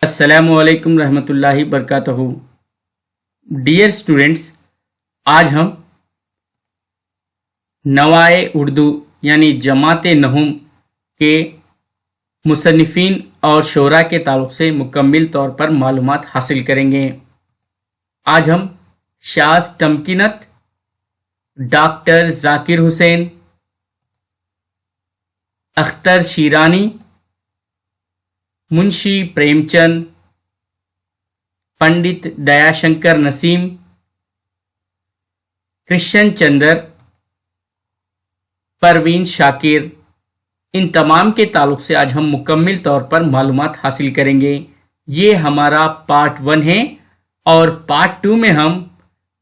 السلام علیکم رحمۃ اللہ وبرکاتہ۔ ڈیئر اسٹوڈینٹس، آج ہم نوائے اردو یعنی جماعت نہوم کے مصنفین اور شعراء کے تعلق سے مکمل طور پر معلومات حاصل کریں گے۔ آج ہم شاذ تمکینت، ڈاکٹر ذاکر حسین، اختر شیرانی، منشی پریم چند، پنڈت دیا شنکر نسیم، کرشن چندر، پروین شاکر، ان تمام کے تعلق سے آج ہم مکمل طور پر معلومات حاصل کریں گے۔ یہ ہمارا پارٹ 1 ہے، اور پارٹ 2 میں ہم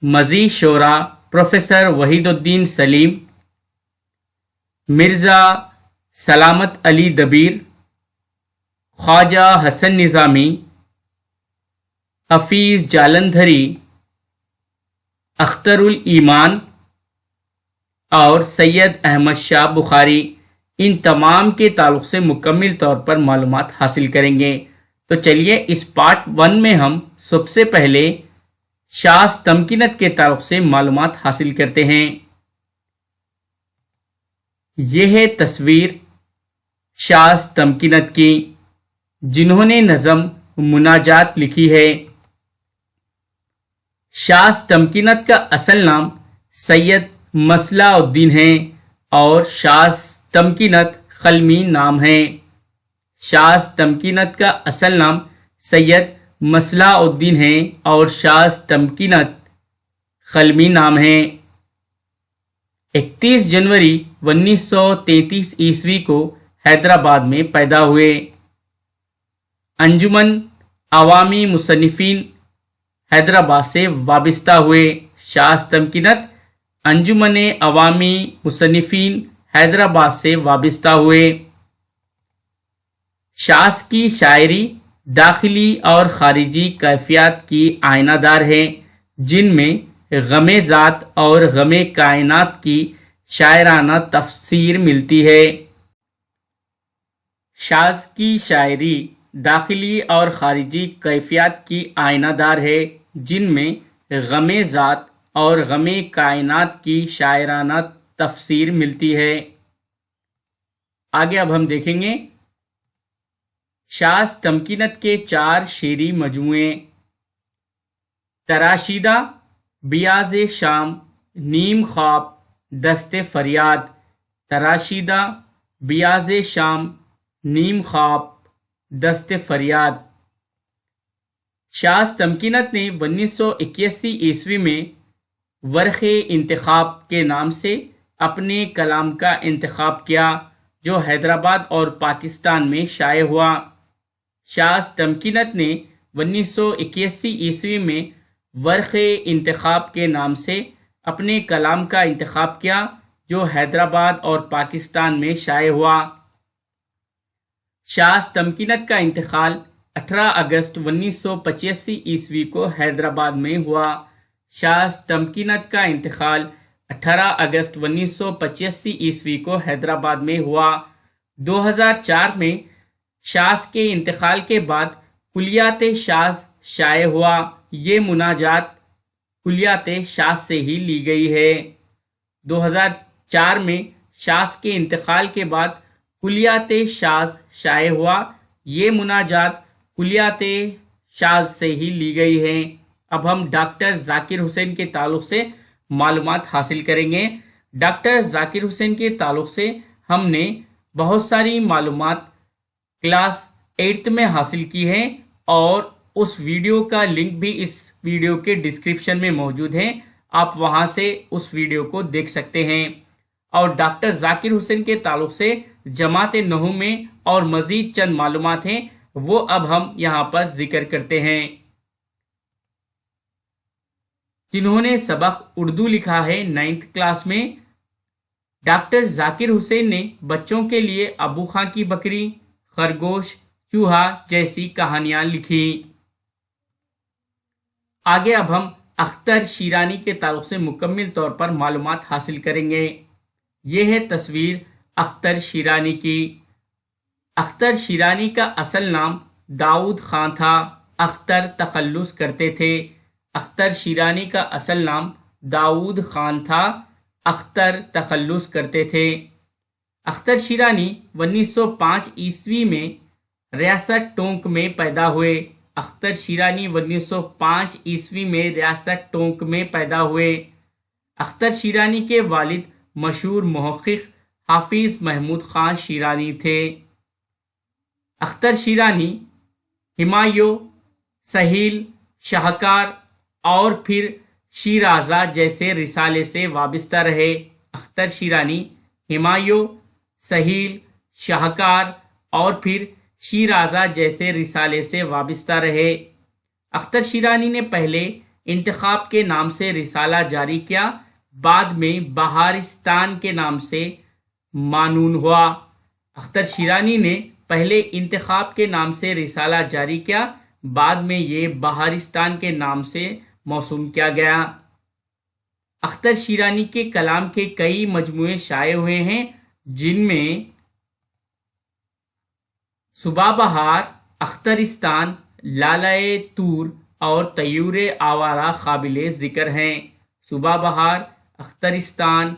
مزید شعراء پروفیسر وحید الدین سلیم، مرزا سلامت علی دبیر، خواجہ حسن نظامی، حفیظ جالندھری، اختر الایمان اور سید احمد شاہ بخاری، ان تمام کے تعلق سے مکمل طور پر معلومات حاصل کریں گے۔ تو چلیے اس پارٹ 1 میں ہم سب سے پہلے شاذ تمکینت کے تعلق سے معلومات حاصل کرتے ہیں۔ یہ ہے تصویر شاذ تمکینت کی، جنہوں نے نظم مناجات لکھی ہے۔ شاذ تمکینت کا اصل نام سید مصلح الدین ہے، اور شاذ تمکینت قلمی نام ہے۔ شاذ تمکینت کا اصل نام سید مصلح الدین ہے، اور شاذ تمکینت قلمی نام ہے۔ 31 جنوری 1933 عیسوی کو حیدرآباد میں پیدا ہوئے۔ انجمن عوامی مصنفین حیدرآباد سے وابستہ ہوئے۔ شاذ تمکینت انجمن عوامی مصنفین حیدرآباد سے وابستہ ہوئے۔ شاذ کی شاعری داخلی اور خارجی کیفیات کی آئینہ دار ہے، جن میں غم ذات اور غم کائنات کی شاعرانہ تفسیر ملتی ہے۔ شاذ کی شاعری داخلی اور خارجی کیفیات کی آئینہ دار ہے، جن میں غم ذات اور غم کائنات کی شاعرانہ تفسیر ملتی ہے۔ آگے اب ہم دیکھیں گے شاذ تمکینت کے 4 شعری مجموعے: تراشیدہ، بیاض شام، نیم خواب، دست فریاد۔ تراشیدہ، بیاض شام، نیم خواب، دست فریاد۔ شاذ تمکینت نے 1981 عیسوی میں ورق انتخاب کے نام سے اپنے کلام کا انتخاب کیا، جو حیدرآباد اور پاکستان میں شائع ہوا۔ شاذ تمکینت نے 1981 عیسوی میں ورق انتخاب کے نام سے اپنے کلام کا انتخاب کیا، جو حیدرآباد اور پاکستان میں شائع ہوا۔ شاذ تمکینت کا انتقال 18 اگست 1985 عیسوی کو حیدرآباد میں ہوا۔ شاذ تمکینت کا انتقال 18 اگست 1985 عیسوی کو حیدرآباد میں ہوا۔ 2004 میں شاذ کے انتقال کے بعد کلیات شاذ شائع ہوا۔ یہ مناجات کلیات شاذ سے ہی لی گئی ہے۔ 2004 میں شاذ کے انتقال کے بعد کلیات شاذ شائع ہوا۔ یہ مناجات کلیات شاذ سے ہی لی گئی ہے۔ اب ہم ڈاکٹر ذاکر حسین کے تعلق سے معلومات حاصل کریں گے۔ ڈاکٹر ذاکر حسین کے تعلق سے ہم نے بہت ساری معلومات کلاس 8 میں حاصل کی ہے، اور اس ویڈیو کا لنک بھی اس ویڈیو کے ڈسکرپشن میں موجود ہے، آپ وہاں سے اس ویڈیو کو دیکھ سکتے ہیں۔ اور ڈاکٹر ذاکر حسین کے تعلق سے جماعت نہوم میں اور مزید چند معلومات ہیں، وہ اب ہم یہاں پر ذکر کرتے ہیں۔ جنہوں نے سبق اردو لکھا ہے 9th کلاس میں، ڈاکٹر ذاکر حسین نے بچوں کے لیے ابو خاں کی بکری، خرگوش، چوہا جیسی کہانیاں لکھی۔ آگے اب ہم اختر شیرانی کے تعلق سے مکمل طور پر معلومات حاصل کریں گے۔ یہ ہے تصویر اختر شیرانی کی۔ اختر شیرانی کا اصل نام داؤد خان تھا۔ اختر تخلص کرتے تھے۔ اختر شیرانی کا اصل نام داؤد خان تھا۔ اختر تخلص کرتے تھے۔ اختر شیرانی 1905 عیسوی میں ریاست ٹونک میں پیدا ہوئے۔ اختر شیرانی 1905 عیسوی میں ریاست ٹونک میں پیدا ہوئے۔ اختر شیرانی کے والد مشہور محقق حافظ محمود خان شیرانی تھے۔ اختر شیرانی ہمایوں، سہیل، شاہکار اور پھر شیرازہ جیسے رسالے سے وابستہ رہے۔ اختر شیرانی ہمایوں، سہیل، شاہکار اور پھر شیرازہ جیسے رسالے سے وابستہ رہے۔ اختر شیرانی نے پہلے انتخاب کے نام سے رسالہ جاری کیا، بعد میں بہارستان کے نام سے معنون ہوا۔ اختر شیرانی نے پہلے انتخاب کے نام سے رسالہ جاری کیا، بعد میں یہ بہارستان کے نام سے موسوم کیا گیا۔ اختر شیرانی کے کلام کے کئی مجموعے شائع ہوئے ہیں، جن میں صبح بہار، اخترستان، لالۂ طور اور طیور آوارہ قابل ذکر ہیں۔ صبح بہار، اخترستان،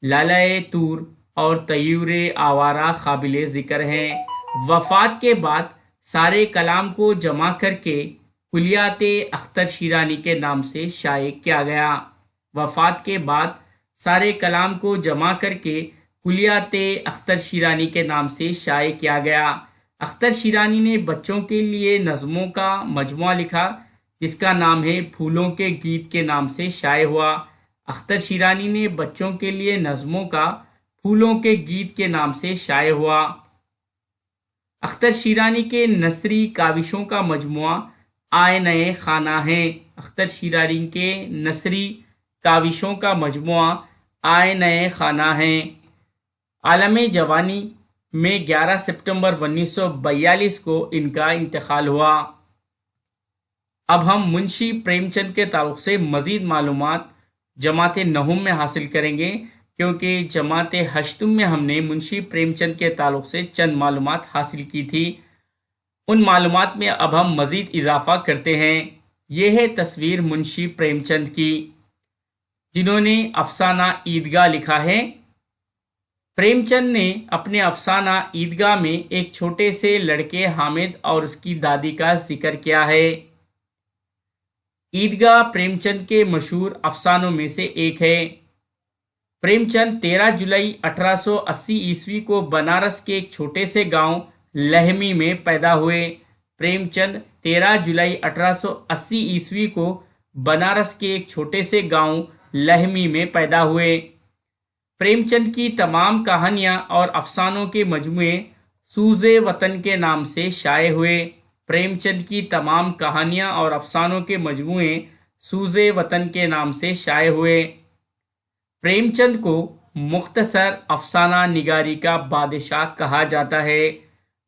لالۂ طور اور طیور آوارہ قابل ذکر ہیں۔ وفات کے بعد سارے کلام کو جمع کر کے کلیات اختر شیرانی کے نام سے شائع کیا گیا۔ وفات کے بعد سارے کلام کو جمع کر کے کلیات اختر شیرانی کے نام سے شائع کیا گیا۔ اختر شیرانی نے بچوں کے لیے نظموں کا مجموعہ لکھا، جس کا نام ہے پھولوں کے گیت کے نام سے شائع ہوا۔ اختر شیرانی نے بچوں کے لیے نظموں کا پھولوں کے گیت کے نام سے شائع ہوا۔ اختر شیرانی کے نثری کاوشوں کا مجموعہ آئینۂ خانہ ہے۔ اختر شیرانی کے نثری کاوشوں کا مجموعہ آئینۂ خانہ ہے۔ عالم جوانی میں 11 ستمبر 1942 کو ان کا انتقال ہوا۔ اب ہم منشی پریم چند کے تعلق سے مزید معلومات جماعت نہم میں حاصل کریں گے، کیونکہ جماعت ہشتم میں ہم نے منشی پریم چند کے تعلق سے چند معلومات حاصل کی تھی۔ ان معلومات میں اب ہم مزید اضافہ کرتے ہیں۔ یہ ہے تصویر منشی پریم چند کی، جنہوں نے افسانہ عیدگاہ لکھا ہے۔ پریم چند نے اپنے افسانہ عیدگاہ میں ایک چھوٹے سے لڑکے حامد اور اس کی دادی کا ذکر کیا ہے۔ عیدگاہ پریم چند کے مشہور افسانوں میں سے ایک ہے۔ پریم چند 13 جولائی 1880 عیسوی کو بنارس کے ایک چھوٹے سے گاؤں لہمی میں پیدا ہوئے۔ پریم چند 13 جولائی 1880 عیسوی کو بنارس کے ایک چھوٹے سے گاؤں لہمی میں پیدا ہوئے۔ پریم چند کی تمام کہانیاں اور افسانوں کے مجموعے سوز وطن کے نام سے شائع ہوئے۔ پریم چند کی تمام کہانیاں اور افسانوں کے مجموعے سوز وطن کے نام سے شائع ہوئے۔ پریم چند کو مختصر افسانہ نگاری کا بادشاہ کہا جاتا ہے۔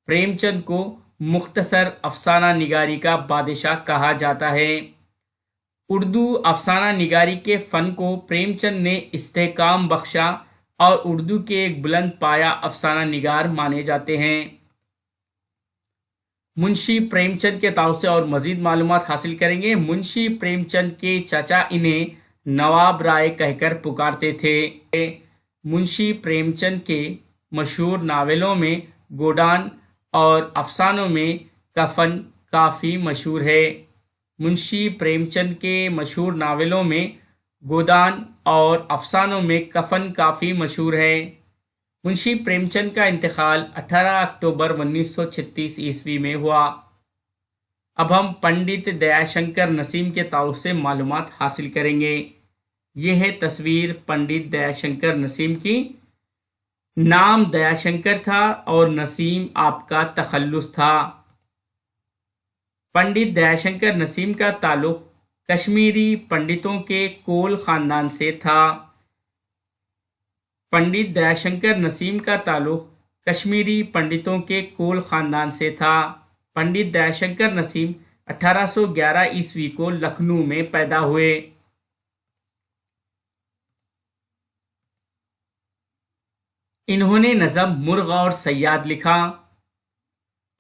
پریم چند کو مختصر افسانہ نگاری کا بادشاہ کہا جاتا ہے۔ اردو افسانہ نگاری کے فن کو پریم چند نے استحکام بخشا اور اردو کے ایک بلند پایہ افسانہ نگار مانے جاتے ہیں۔ منشی پریم چند کے تعلق سے اور مزید معلومات حاصل کریں گے۔ منشی پریم چند کے چچا انہیں نواب رائے کہہ کر پکارتے تھے۔ منشی پریم چند کے مشہور ناولوں میں گودان اور افسانوں میں کفن کافی مشہور ہے۔ منشی پریم چند کے مشہور ناولوں میں گودان اور افسانوں میں کفن کافی مشہور ہے۔ منشی پریم چند کا انتقال 18 اکتوبر 1936 عیسوی میں ہوا۔ اب ہم پنڈت دیا شنکر نسیم کے تعلق سے معلومات حاصل کریں گے۔ یہ ہے تصویر پنڈت دیا شنکر نسیم کی۔ نام دیا شنکر تھا اور نسیم آپ کا تخلص تھا۔ پنڈت دیا شنکر نسیم کا تعلق کشمیری پنڈتوں کے کول خاندان سے تھا۔ پنڈت دیا شنکر نسیم کا تعلق کشمیری پنڈتوں کے کول خاندان سے تھا۔ پنڈت دیا شنکر نسیم 1811 عیسوی کو لکھنؤ میں پیدا ہوئے۔ انہوں نے نظم مرغ اور صیاد لکھا۔